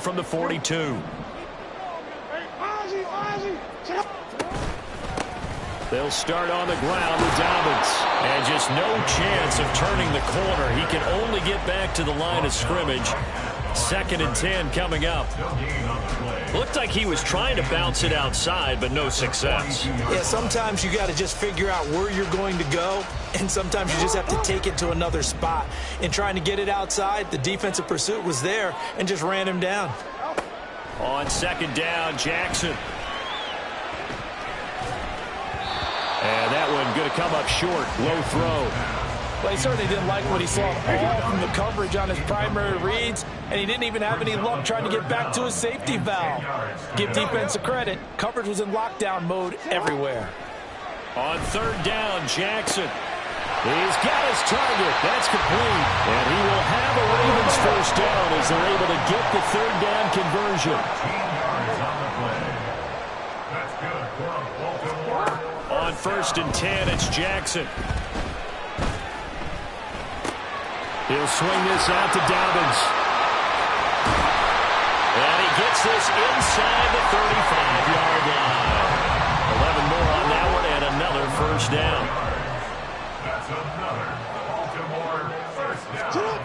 from the 42. They'll start on the ground with Dobbins. And just no chance of turning the corner. He can only get back to the line of scrimmage. 2nd and 10 coming up. Looked like he was trying to bounce it outside, but no success. Yeah, sometimes you got to just figure out where you're going to go, and sometimes you just have to take it to another spot. In trying to get it outside, the defensive pursuit was there and just ran him down. On 2nd down, Jackson. And that one going to come up short. Low throw. Well, he certainly didn't like what he saw all from the coverage on his primary reads, and he didn't even have any luck trying to get back to his safety valve. Give defense a credit. Coverage was in lockdown mode everywhere. On 3rd down, Jackson. He's got his target. That's complete. And he will have a Ravens first down as they're able to get the 3rd down conversion. On 1st and 10, it's Jackson. He'll swing this out to Dobbins. And he gets this inside the 35-yard line. 11 more on that one and another first down. That's another Baltimore first down.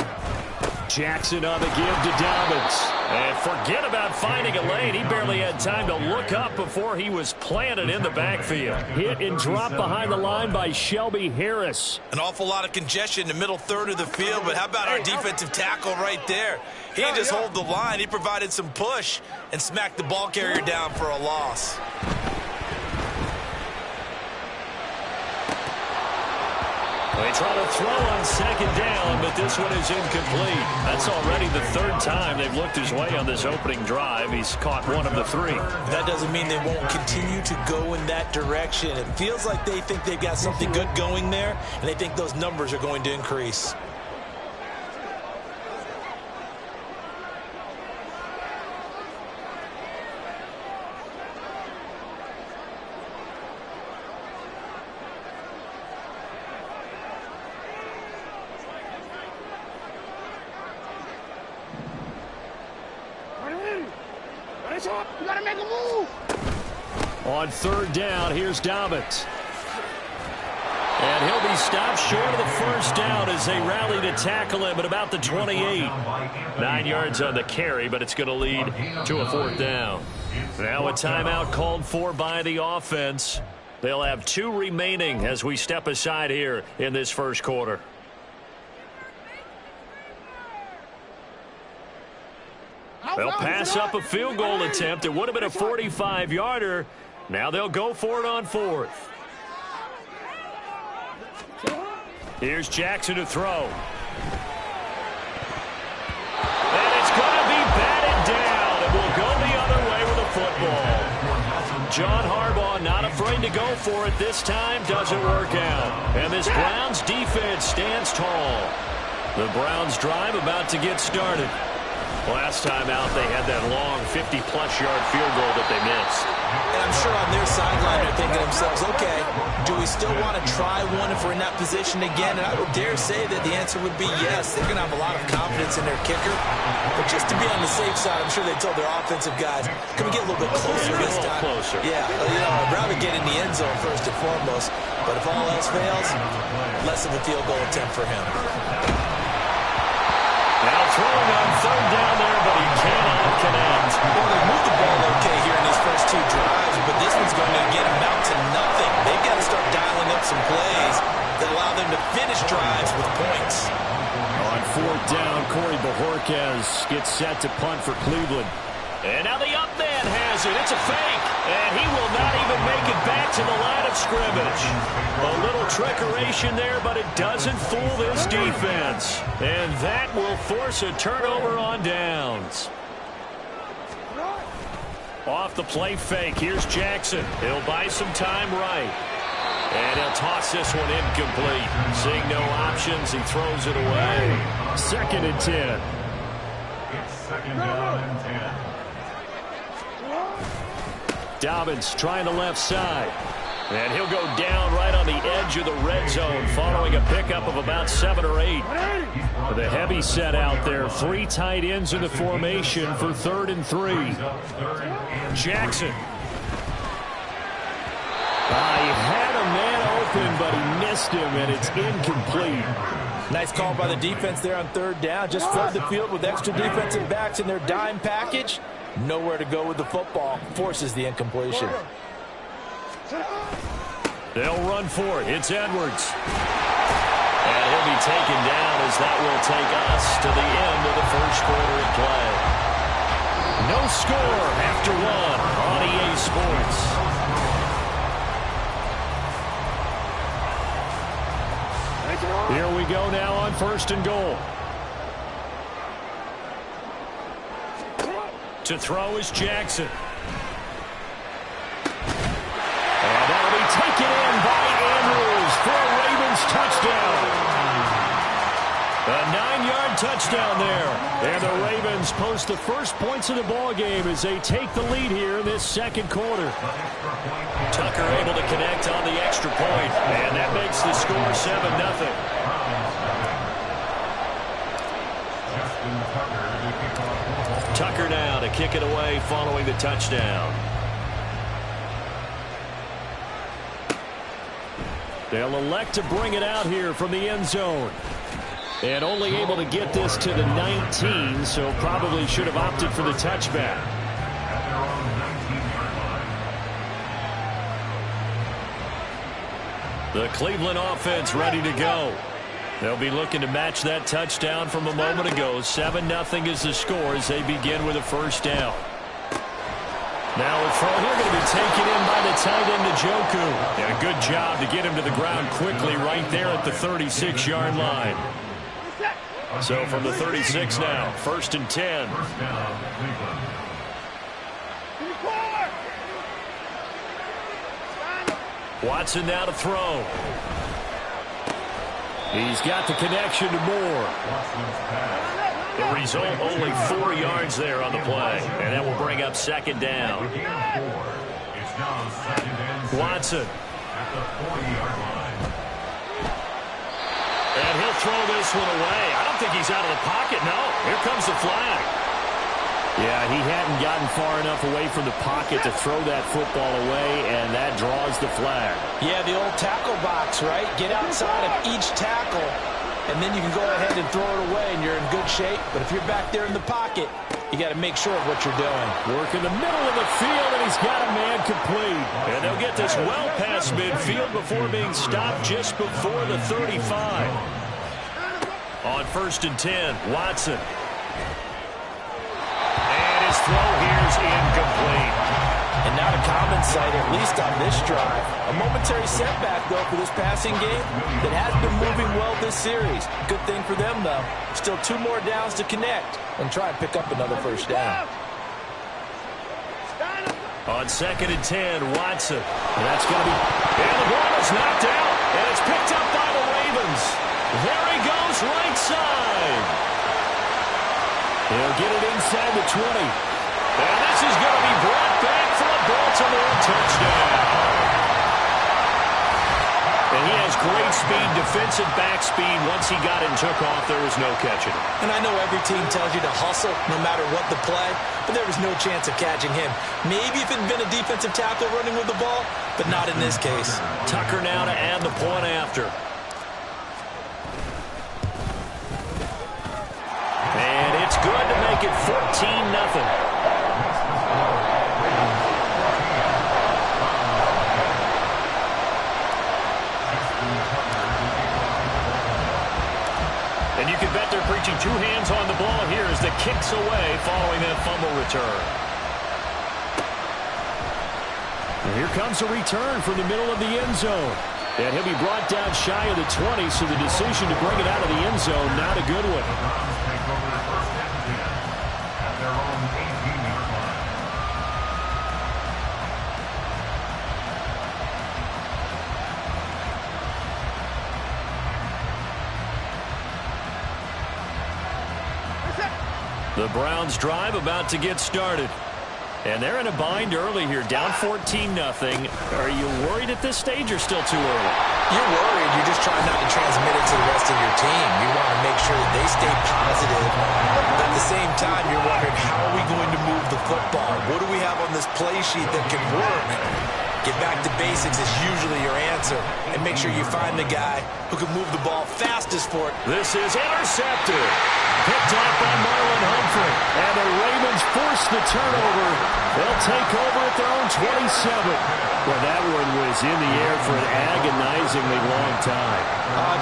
Jackson on the give to Dobbins. And forget about finding a lane. He barely had time to look up before he was planted in the backfield. Hit and drop behind the line by Shelby Harris. An awful lot of congestion in the middle third of the field, but how about our defensive tackle right there? He didn't just hold the line. He provided some push and smacked the ball carrier down for a loss. They try to throw on 2nd down, but this one is incomplete. That's already the 3rd time they've looked his way on this opening drive. He's caught one of the 3. That doesn't mean they won't continue to go in that direction. It feels like they think they've got something good going there, and they think those numbers are going to increase. You gotta make a move. On 3rd down, here's Dobbins. And he'll be stopped short of the first down as they rally to tackle him at about the 28. 9 yards on the carry, but it's going to lead to a 4th down. Now a timeout called for by the offense. They'll have 2 remaining as we step aside here in this first quarter. They'll pass up a field goal attempt. It would have been a 45-yarder. Now they'll go for it on 4th. Here's Jackson to throw. And it's going to be batted down. And we'll go the other way with the football. John Harbaugh not afraid to go for it this time. Doesn't work out. And this Browns defense stands tall. The Browns drive about to get started. Last time out, they had that long 50-plus yard field goal that they missed. And I'm sure on their sideline they're thinking to themselves, okay, do we still want to try one if we're in that position again? And I would dare say that the answer would be yes. They're going to have a lot of confidence in their kicker. But just to be on the safe side, I'm sure they told their offensive guys, can we get a little bit closer this time? Closer. Yeah, I'd rather get in the end zone first and foremost. But if all else fails, less of a field goal attempt for him. Now throwing on 3rd down there, but he cannot connect. Well, they moved the ball okay here in these first 2 drives, but this one's going to get them out to nothing. They've got to start dialing up some plays that allow them to finish drives with points. On 4th down, Corey Bojorquez gets set to punt for Cleveland. And now the up man has it. It's a fake. And he will not even make it back to the line of scrimmage. A little trickeration there, but it doesn't fool this defense. And that will force a turnover on downs. Off the play fake, here's Jackson. He'll buy some time right. And he'll toss this one incomplete. Seeing no options, he throws it away. 2nd and 10. It's 2nd down and 10. Dobbins trying the left side. And he'll go down right on the edge of the red zone following a pickup of about 7 or 8. The heavy set out there. 3 tight ends in the formation for 3rd and 3. Jackson. He had a man open, but he missed him, and it's incomplete. Nice call by the defense there on 3rd down. Just flood the field with extra defensive backs in their dime package. Nowhere to go with the football. Forces the incompletion. They'll run for it. It's Edwards. And he'll be taken down as that will take us to the end of the first quarter of play. No score after 1 on EA Sports. Here we go now on 1st and goal. To throw is Jackson. And that'll be taken in by Andrews for a Ravens touchdown. A 9-yard touchdown there. And the Ravens post the first points of the ballgame as they take the lead here in this 2nd quarter. Tucker able to connect on the extra point. And that makes the score 7-0. Tucker now to kick it away following the touchdown. They'll elect to bring it out here from the end zone. And only able to get this to the 19, so probably should have opted for the touchback. The Cleveland offense ready to go. They'll be looking to match that touchdown from a moment ago. 7-0 is the score as they begin with a 1st down. Now a throw here going to be taken in by the tight end Njoku. And a good job to get him to the ground quickly right there at the 36-yard line. So from the 36 now, 1st and 10. Watson now to throw. He's got the connection to Moore. The result, only 4 yards there on the play. And that will bring up 2nd down. Watson. And he'll throw this one away. I don't think he's out of the pocket. No, here comes the flag. Yeah, he hadn't gotten far enough away from the pocket to throw that football away, and that draws the flag. Yeah, the old tackle box, right? Get outside of each tackle, and then you can go ahead and throw it away, and you're in good shape. But if you're back there in the pocket, you got to make sure of what you're doing. Work in the middle of the field, and he's got a man complete. And they'll get this well past midfield before being stopped just before the 35. On 1st and 10, Watson. And his throw here is incomplete. And not a common sight, at least on this drive. A momentary setback, though, for this passing game that has been moving well this series. Good thing for them, though. Still 2 more downs to connect and try and pick up another 1st down. On 2nd and 10, Watson. And that's going to be... And the ball is knocked out. And it's picked up by the Ravens. There he goes, right side. He'll get it inside the 20. And this is going to be brought back for a Baltimore touchdown. And he has great speed, defensive back speed. Once he got it and took off, there was no catching him. And I know every team tells you to hustle no matter what the play, but there was no chance of catching him. Maybe if it had been a defensive tackle running with the ball, but not in this case. Tucker now to add the point after. And it's good to make it 14-0. And you can bet they're preaching 2 hands on the ball here as the kick's away following that fumble return. And here comes a return from the middle of the end zone. And he'll be brought down shy of the 20, so the decision to bring it out of the end zone, not a good one. The Browns drive about to get started. And they're in a bind early here, down 14-0. Are you worried at this stage or still too early? You're worried. You're just trying not to transmit it to the rest of your team. You want to make sure that they stay positive. But at the same time, you're wondering, how are we going to move the football? What do we have on this play sheet that can work? Get back to basics is usually your answer. And make sure you find the guy who can move the ball fastest for it. This is intercepted. Picked off by Marlon Humphrey. And the Ravens force the turnover. They'll take over at their own 27. Well, that one was in the air for an agonizingly long time.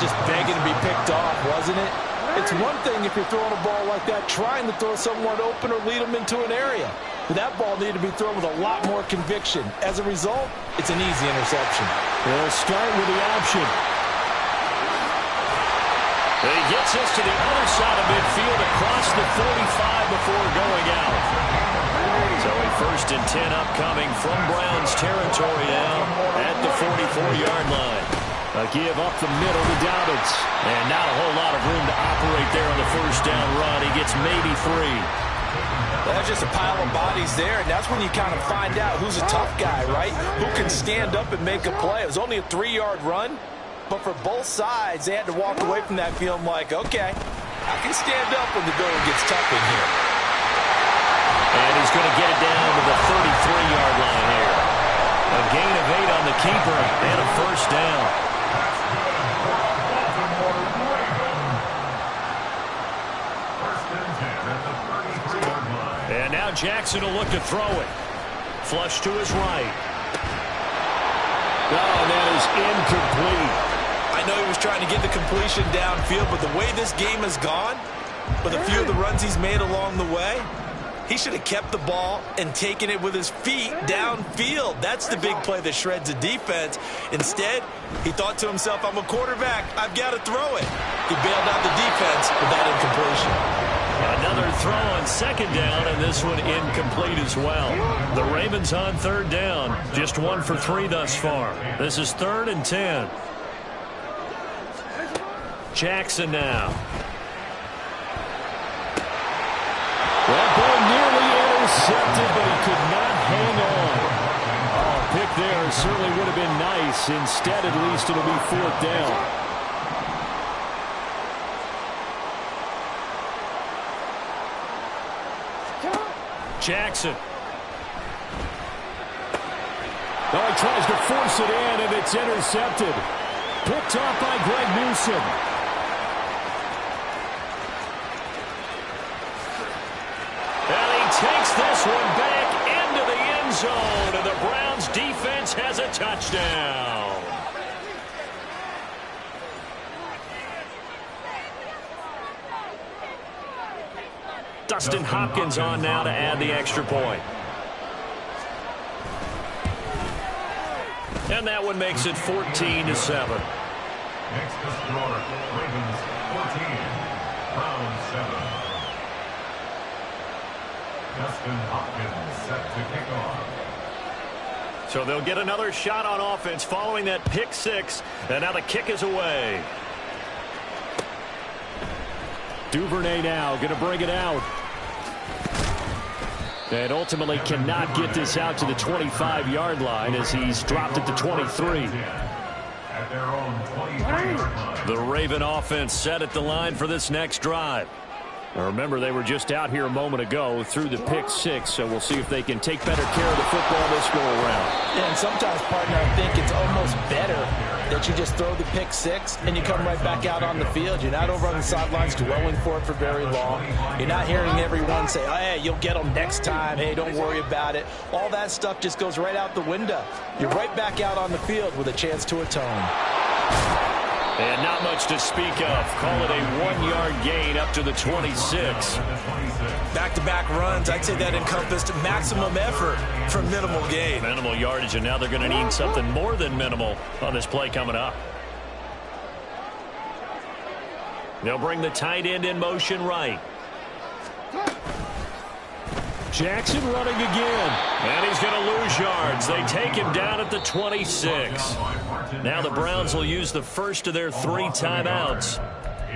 Just begging to be picked off, wasn't it? It's one thing if you're throwing a ball like that, trying to throw someone open or lead them into an area. But that ball needed to be thrown with a lot more conviction. As a result, it's an easy interception. They'll start with the option. He gets us to the other side of midfield across the 45 before going out. So a 1st and 10 upcoming from Browns territory now at the 44-yard line. A give up the middle to Dobbins. And not a whole lot of room to operate there on the 1st down run. He gets maybe 3. That's just a pile of bodies there, and that's when you kind of find out who's a tough guy, right? Who can stand up and make a play. It was only a 3-yard run, but for both sides, they had to walk away from that feeling like, okay, I can stand up when the going gets tough in here. And he's going to get it down to the 33-yard line here. A gain of 8 on the keeper and a 1st down. And now Jackson will look to throw it. Flush to his right. Oh, that is incomplete. I know he was trying to get the completion downfield, but the way this game has gone, with a few of the runs he's made along the way, he should have kept the ball and taken it with his feet downfield. That's the big play that shreds a defense. Instead, he thought to himself, I'm a quarterback. I've got to throw it. He bailed out the defense with that incompletion. Another throw on 2nd down, and this one incomplete as well. The Ravens on 3rd down. Just 1 for 3 thus far. This is 3rd and 10. Jackson now. That ball nearly intercepted, but he could not hang on. Oh, pick there certainly would have been nice. Instead, at least it'll be 4th down. Jackson. Oh, he tries to force it in, and it's intercepted. Picked off by Greg Newsome. And he takes this one back into the end zone, and the Browns defense has a touchdown. Dustin Hopkins on now to add the extra point. And that one makes it 14-7. Next to score, Ravens 14, Browns 7. Dustin Hopkins set to kick off. So they'll get another shot on offense following that pick 6. And now the kick is away. Duvernay now going to bring it out. And ultimately cannot get this out to the 25-yard line as he's dropped it to 23. At their own 23-yard line. The Raven offense set at the line for this next drive. Now remember, they were just out here a moment ago through the pick 6, so we'll see if they can take better care of the football this go around. And sometimes, partner, I think it's almost better that you just throw the pick 6 and you come right back out on the field. You're not over on the sidelines dwelling for it for very long. You're not hearing everyone say, oh, hey, you'll get them next time. Hey, don't worry about it. All that stuff just goes right out the window. You're right back out on the field with a chance to atone. And not much to speak of. Call it a 1-yard gain up to the 26. Back-to-back runs, I'd say that encompassed maximum effort for minimal gain. Minimal yardage, and now they're going to need something more than minimal on this play coming up. They'll bring the tight end in motion right. Jackson running again. And he's going to lose yards. They take him down at the 26. Now the Browns will use the first of their 3 timeouts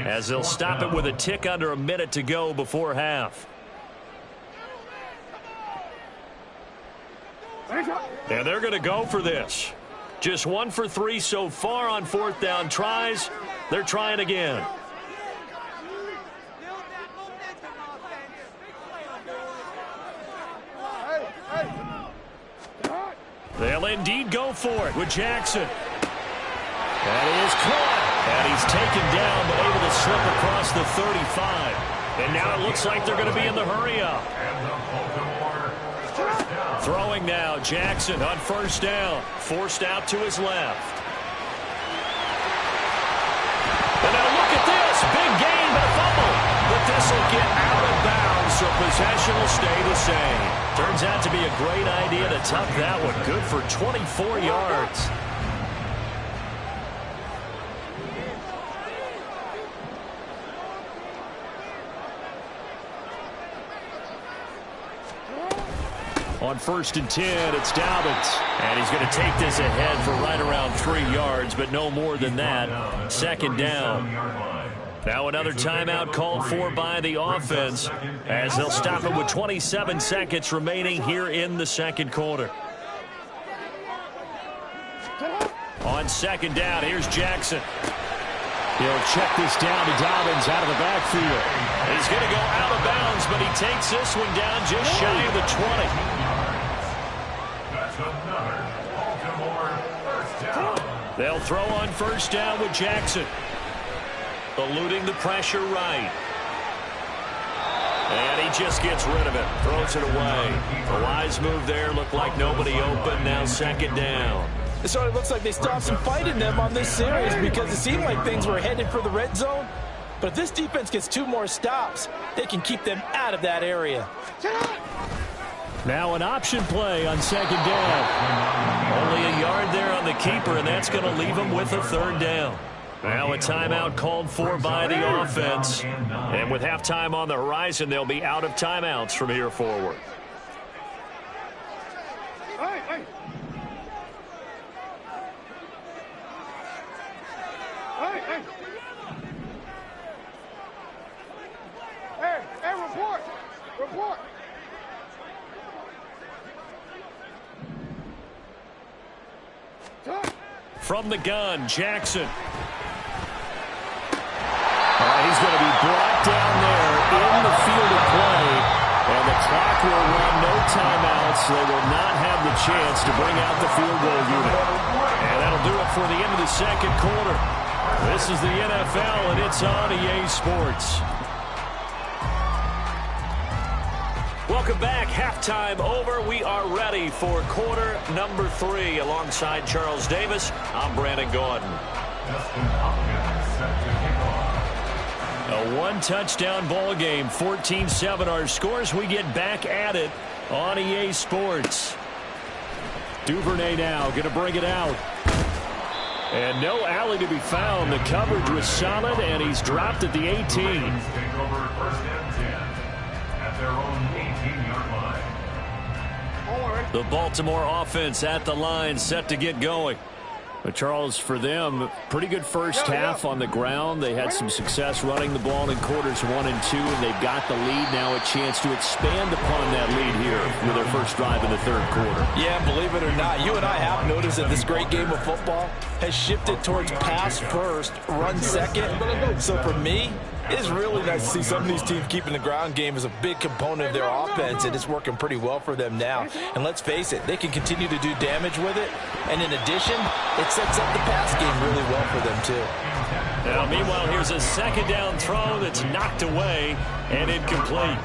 as they'll stop it with a tick under a minute to go before half. And they're going to go for this. Just 1 for 3 so far on 4th down tries. They're trying again. They'll indeed go for it with Jackson. That is caught. And he's taken down, but able to slip across the 35. And now it looks like they're going to be in the hurry-up. Throwing now, Jackson on 1st down. Forced out to his left. And now look at this. Big gain, but a fumble. But this will get out of bounds, so possession will stay the same. Turns out to be a great idea to tuck that one. Good for 24 yards. On 1st and 10, it's Dobbins. And he's going to take this ahead for right around 3 yards, but no more than that. 2nd down. Now another timeout called for by the offense as they'll stop it with 27 seconds remaining here in the 2nd quarter. On 2nd down, here's Jackson. He'll check this down to Dobbins out of the backfield. He's going to go out of bounds, but he takes this one down just shy of the 20. They'll throw on 1st down with Jackson. Eluding the pressure right. And he just gets rid of it. Throws it away. A wise move there. Looked like nobody open. Now 2nd down. It sort of looks like they stopped some fight in them on this series because it seemed like things were headed for the red zone. But if this defense gets 2 more stops, they can keep them out of that area. Now an option play on 2nd down. Only a yard there on the keeper, and that's going to leave him with a 3rd down. Now a timeout called for by the offense. And with halftime on the horizon, they'll be out of timeouts from here forward. Hey, report. From the gun, Jackson. He's going to be brought down there in the field of play. And the clock will run, no timeouts. They will not have the chance to bring out the field goal unit. And that'll do it for the end of the 2nd quarter. This is the NFL, and it's on EA Sports. Welcome back. Halftime over. We are ready for quarter number 3. Alongside Charles Davis, I'm Brandon Gordon. A 1-touchdown ball game, 14-7 our scores. We get back at it on EA Sports. Duvernay now going to bring it out. And no alley to be found. The coverage was solid, and he's dropped at the 18. The Baltimore offense at the line, set to get going. But Charles, for them, pretty good first half on the ground. They had some success running the ball in quarters 1 and 2, and they've got the lead now, a chance to expand upon that lead here with their first drive in the 3rd quarter. Yeah, believe it or not, you and I have noticed that this great game of football has shifted towards pass first, run second. So for me, it is really nice to see some of these teams keeping the ground game as a big component of their offense, and it's working pretty well for them now. And let's face it, they can continue to do damage with it. And in addition, it sets up the pass game really well for them, too. Now, meanwhile, here's a 2nd down throw that's knocked away and incomplete.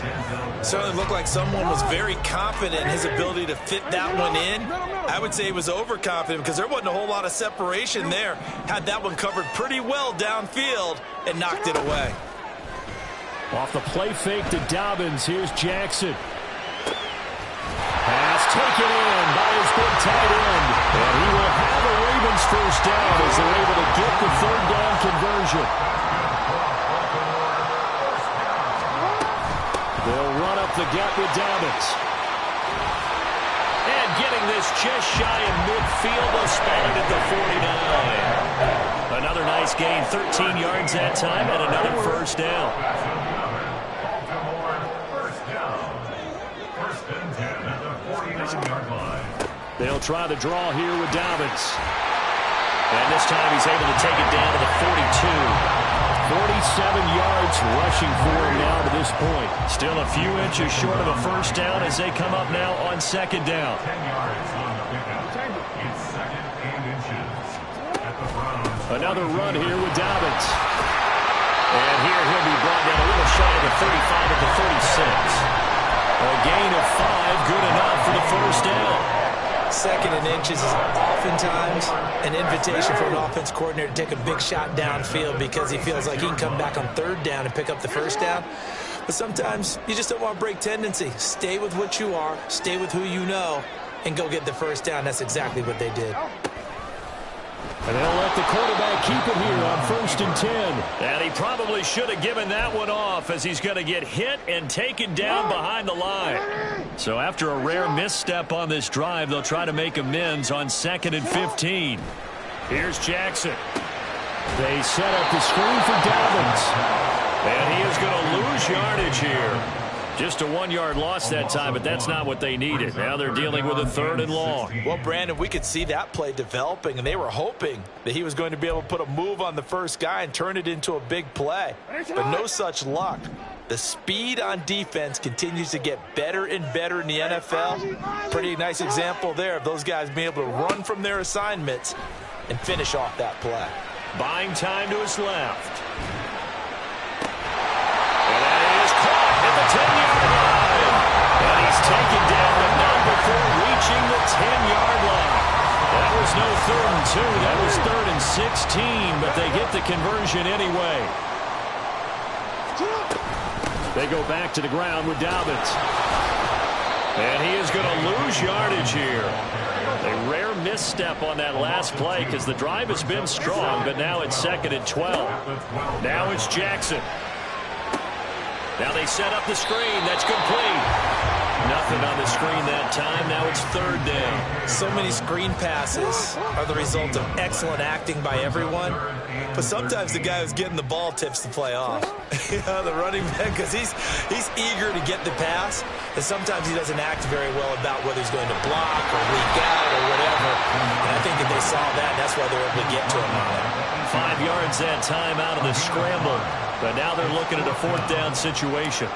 Certainly looked like someone was very confident in his ability to fit that one in. I would say he was overconfident because there wasn't a whole lot of separation there. Had that one covered pretty well downfield and knocked it away. Off the play fake to Dobbins, here's Jackson. Pass taken in by his big tight end. And he will have a Ravens first down as they're able to get the 3rd down conversion. They'll run up the gut with Dobbins. And getting this just shy of midfield, they'll spot it at the 49. Another nice gain, 13 yards that time, and another first down. They'll try the draw here with Dobbins. And this time he's able to take it down to the 42. 47 yards rushing for him now to this point. Still a few inches short of a first down as they come up now on second down. 10 yards on the pickup. It's second and inches at the Browns. Another run here with Dobbins. And here he'll be brought down a little shy of the 35 at the 36. A gain of 5, good enough for the first down. Second and inches is oftentimes an invitation for an offense coordinator to take a big shot downfield because he feels like he can come back on third down and pick up the first down. But sometimes you just don't want to break tendency. Stay with what you are, stay with who you know, and go get the first down. That's exactly what they did. And they'll let the quarterback keep it here on 1st and 10. And he probably should have given that one off as he's going to get hit and taken down behind the line. So after a rare misstep on this drive, they'll try to make amends on 2nd and 15. Here's Jackson. They set up the screen for Dobbins. And he is going to lose yardage here. Just a 1-yard loss that time, but that's not what they needed. Now they're dealing with a 3rd and long. Well, Brandon, we could see that play developing, and they were hoping that he was going to be able to put a move on the first guy and turn it into a big play. But no such luck. The speed on defense continues to get better and better in the NFL. Pretty nice example there of those guys being able to run from their assignments and finish off that play. Buying time to his left. And that is caught at the 10-yard line. And he's taken down, but not before reaching the 10-yard line. That was no 3rd and 2. That was 3rd and 16, but they get the conversion anyway. They go back to the ground with Dobbins. And he is going to lose yardage here. A rare misstep on that last play because the drive has been strong, but now it's 2nd and 12. Now it's Jackson. Now they set up the screen. That's complete. Nothing on the screen that time. Now it's 3rd down. So many screen passes are the result of excellent acting by everyone. But sometimes the guy who's getting the ball tips the play off. The running back, because he's eager to get the pass. And sometimes he doesn't act very well about whether he's going to block or leak out or whatever. And I think that they saw that, and that's why they're able to get to him on it. 5 yards that time out of the scramble. But now they're looking at a 4th down situation.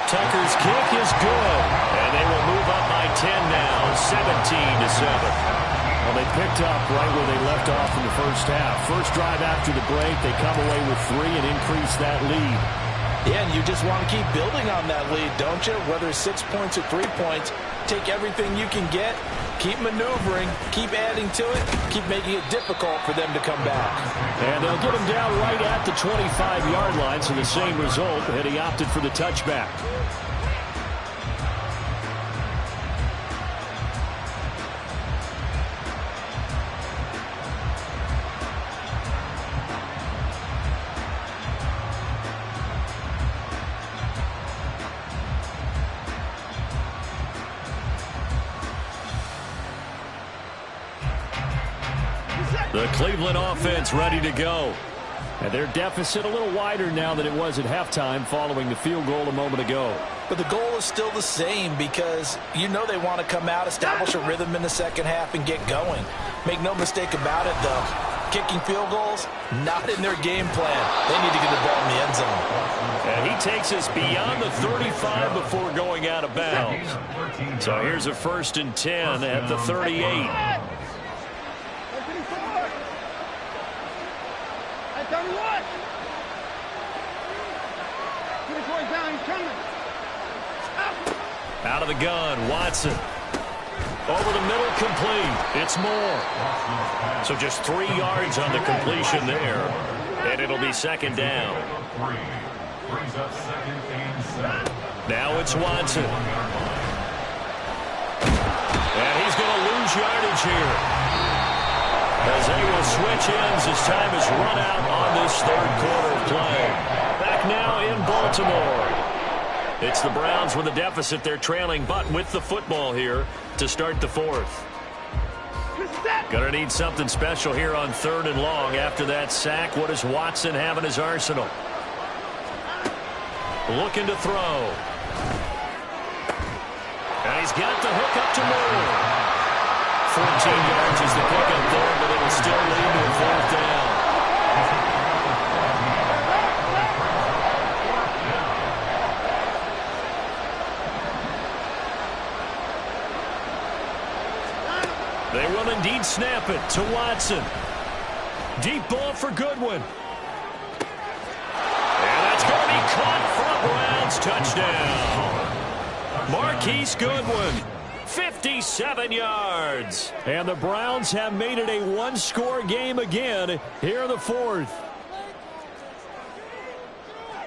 Tucker's kick is good. And they will move up by 10 now, 17-7. Well, they picked up right where they left off in the first half. First drive after the break, they come away with 3 and increase that lead. Yeah, and you just want to keep building on that lead, don't you? Whether it's 6 points or 3 points, take everything you can get, keep maneuvering, keep adding to it, keep making it difficult for them to come back. And they'll get him down right at the 25-yard line, so the same result, and he opted for the touchback. The Cleveland offense ready to go. And their deficit a little wider now than it was at halftime following the field goal a moment ago. But the goal is still the same because you know they want to come out, establish a rhythm in the second half, and get going. Make no mistake about it, though. Kicking field goals, not in their game plan. They need to get the ball in the end zone. And he takes us beyond the 35 before going out of bounds. So here's a 1st and 10 at the 38. Out of the gun, Watson. Over the middle, complete. It's Moore. So just 3 yards on the completion there. And it'll be 2nd down. Now it's Watson. And he's going to lose yardage here. As they will switch ends as time is run out on this 3rd quarter of play. Back now in Baltimore. It's the Browns with a deficit. They're trailing, but with the football here to start the 4th. Gonna need something special here on 3rd and long. After that sack, what does Watson have in his arsenal? Looking to throw. And he's got the hook up to Moore. 14 yards is the pickup there, but it'll still lead to a fourth down. They will indeed snap it to Watson. Deep ball for Goodwin. And that's going to be caught for a Browns touchdown. Marquise Goodwin, 57 yards. And the Browns have made it a one-score game again here in the fourth.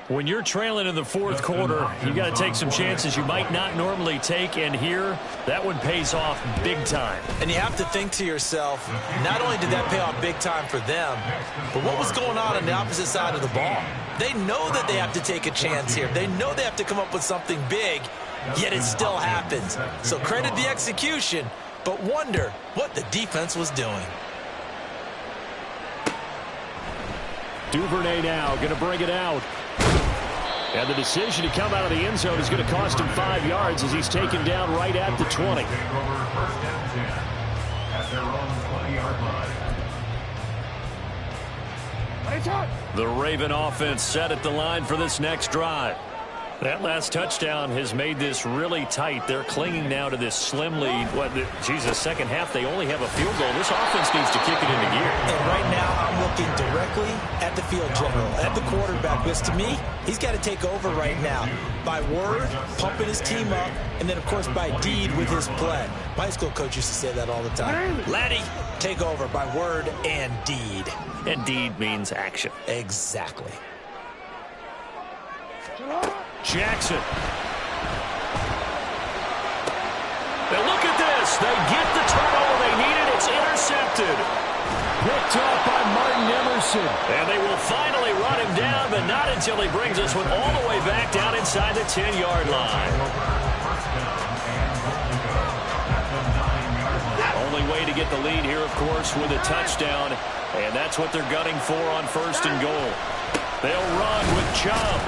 When you're trailing in the fourth quarter, you got to take some chances you might not normally take, and here, that one pays off big time. And you have to think to yourself, not only did that pay off big time for them, but what was going on the opposite side of the ball? They know that they have to take a chance here. They know they have to come up with something big, yet it still happens. So credit the execution, but wonder what the defense was doing. Duvernay now going to bring it out. And the decision to come out of the end zone is going to cost him 5 yards as he's taken down right at the 20. The Raven offense set at the line for this next drive. That last touchdown has made this really tight. They're clinging now to this slim lead. Second half, they only have a field goal. This offense needs to kick it into gear. And right now, I'm looking directly at the field general, at the quarterback, because to me, he's got to take over right now. By word, pumping his team up, and then, of course, by deed with his play. My high school coach used to say that all the time. Laddie, take over by word and deed. And deed means action. Exactly. Jackson. Now look at this. They get the turnover they needed. It's intercepted. Picked up by Martin Emerson. And they will finally run him down, but not until he brings this one all the way back down inside the 10-yard line. Only way to get the lead here, of course, with a touchdown. And that's what they're gunning for on first and goal. They'll run with Chubb.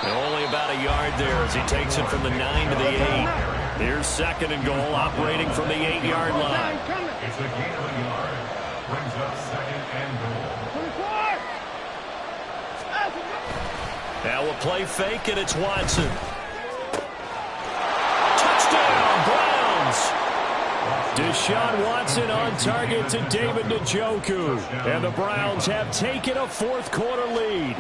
And only about a yard there as he takes it from the 9 to the 8. Here's second and goal, operating from the 8-yard line. It's a gain of a yard. Brings up second and goal. Now we'll play fake, and it's Watson. Touchdown, Browns! Deshaun Watson on target to David Njoku. And the Browns have taken a fourth-quarter lead.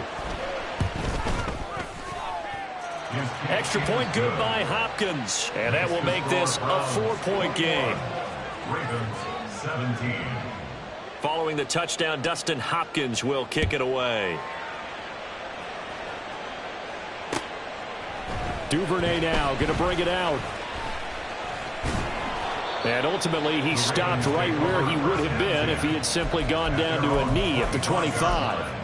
Extra point good by Hopkins. And that will make this a 4-point game. Ravens 17. Following the touchdown, Dustin Hopkins will kick it away. Duvernay now going to bring it out. And ultimately, he stopped right where he would have been if he had simply gone down to a knee at the 25.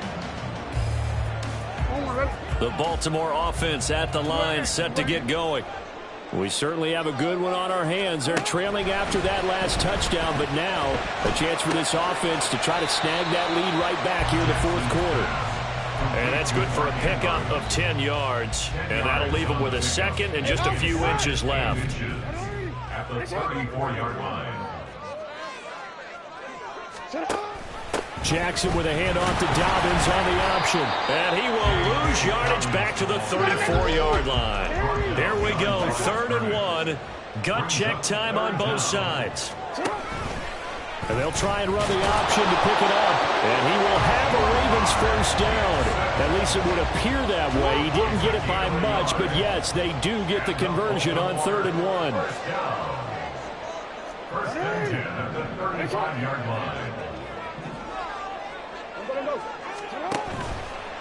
The Baltimore offense at the line, set to get going. We certainly have a good one on our hands. They're trailing after that last touchdown, but now a chance for this offense to try to snag that lead right back here in the fourth quarter. And that's good for a pickup of 10 yards. And that'll leave them with a second and just a few inches left. At the 34-yard line. Jackson with a handoff to Dobbins on the option. And he will lose yardage back to the 34-yard line. There we go, 3rd and 1. Gut check time on both sides. And they'll try and run the option to pick it up. And he will have a Ravens first down. At least it would appear that way. He didn't get it by much, but yes, they do get the conversion on 3rd and 1. First and 10 at the 35-yard line.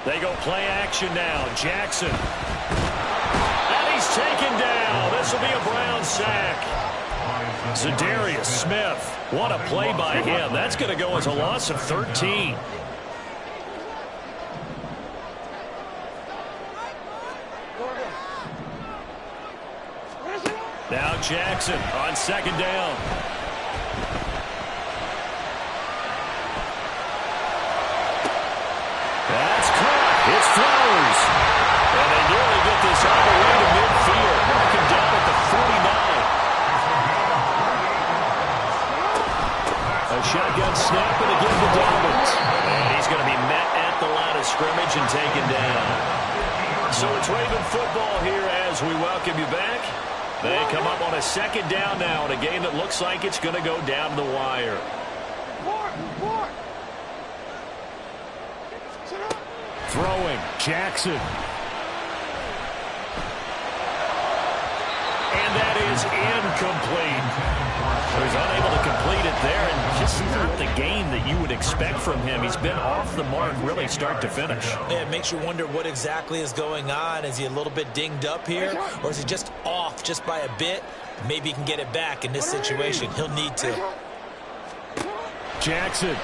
They go play action now. Jackson. And he's taken down. This will be a Brown sack. Zadarius Smith. What a play by him. That's going to go as a loss of 13. Now Jackson on second down. That's caught. It's Flowers. And they nearly get this all the way to midfield. Mark him down at the 49. we welcome you back. They come up on a second down now in a game that looks like it's going to go down to the wire. Throwing, Jackson. And that is incomplete. He's unable to complete it there, and just not the game that you would expect from him. He's been off the mark really start to finish. Yeah, it makes you wonder what exactly is going on. Is he a little bit dinged up here, or is he just off just by a bit? Maybe he can get it back in this situation. He'll need to. Jackson.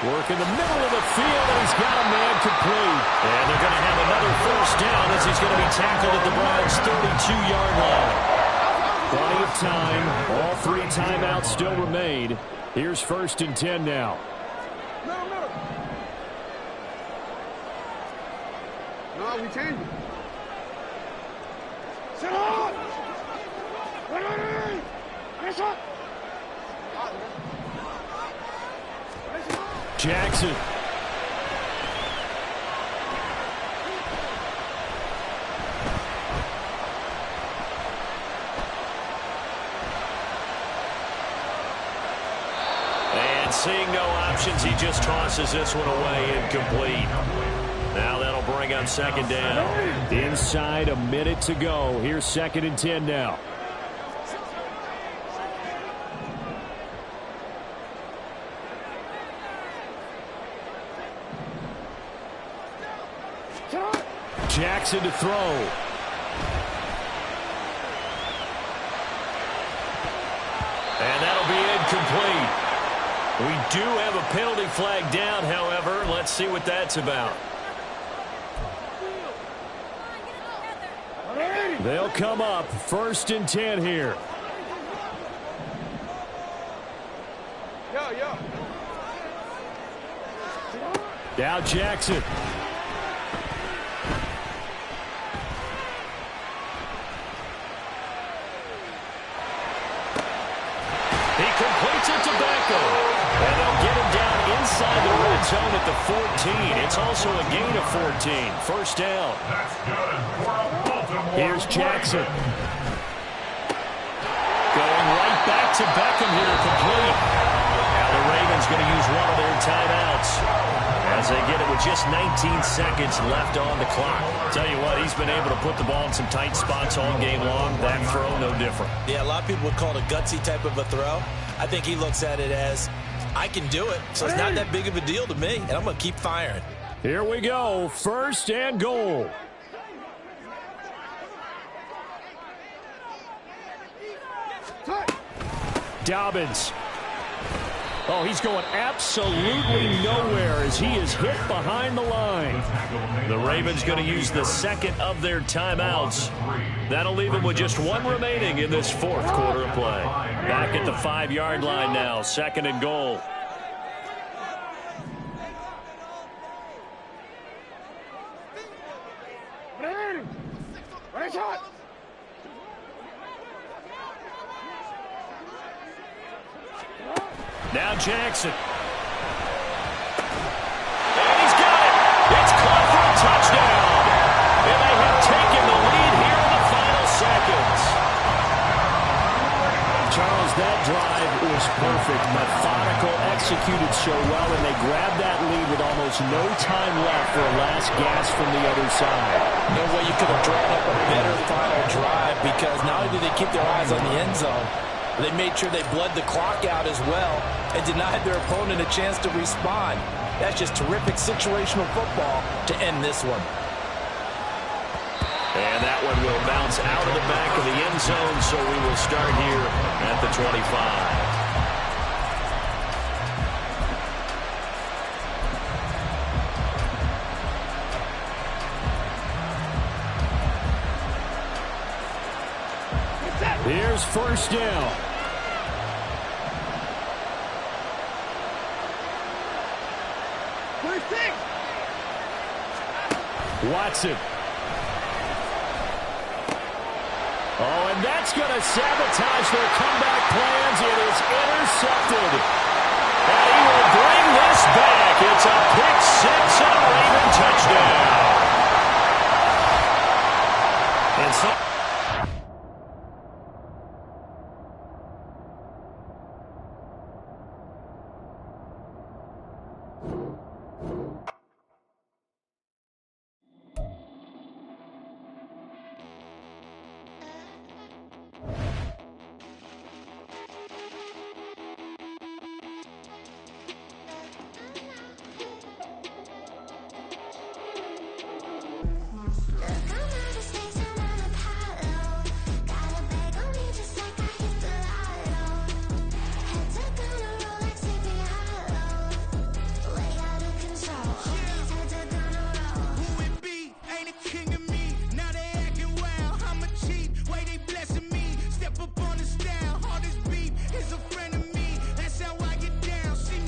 Work in the middle of the field, and he's got a man complete. And they're going to have another first down as he's going to be tackled at the Browns' 32-yard line. Plenty of time. All 3 timeouts still remain. Here's 1st and 10 now. No, we changed it. Sit up! Finish up! Jackson. And seeing no options, he just tosses this one away incomplete. Now that'll bring up 2nd down. Inside a minute to go. Here's 2nd and 10 now. Jackson to throw. And that'll be incomplete. We do have a penalty flag down, however. Let's see what that's about. They'll come up 1st and 10 here. Now Jackson. He completes it to Beckham. And they'll get him down inside the red zone at the 14. It's also a gain of 14. First down. That's good for a Baltimore. Here's Jackson. Going right back to Beckham here, complete. Now the Ravens going to use one of their timeouts as they get it with just 19 seconds left on the clock. Tell you what, he's been able to put the ball in some tight spots all game long. That throw, no different. Yeah, a lot of people would call it a gutsy type of a throw. I think he looks at it as, I can do it, so it's not that big of a deal to me, and I'm going to keep firing. Here we go. 1st and goal. Dobbins. Oh, he's going absolutely nowhere as he is hit behind the line. The Ravens going to use the 2nd of their timeouts. That'll leave them with just 1 remaining in this 4th quarter of play. Back at the 5-yard line now, 2nd and goal. Now Jackson. And he's got it. It's caught for a touchdown. And they have taken the lead here in the final seconds. Charles, that drive was perfect. Methodical, executed so well, and they grabbed that lead with almost no time left for a last gasp from the other side. No way you could have drawn up a better final drive, because not only did they keep their eyes on the end zone, they made sure they bled the clock out as well and denied their opponent a chance to respond. That's just terrific situational football to end this one. And that one will bounce out of the back of the end zone, so we will start here at the 25. Here's 1st down. Watson. Oh, and that's going to sabotage their comeback plans. It is intercepted. And he will bring this back. It's a pick 6 and a Raven touchdown. So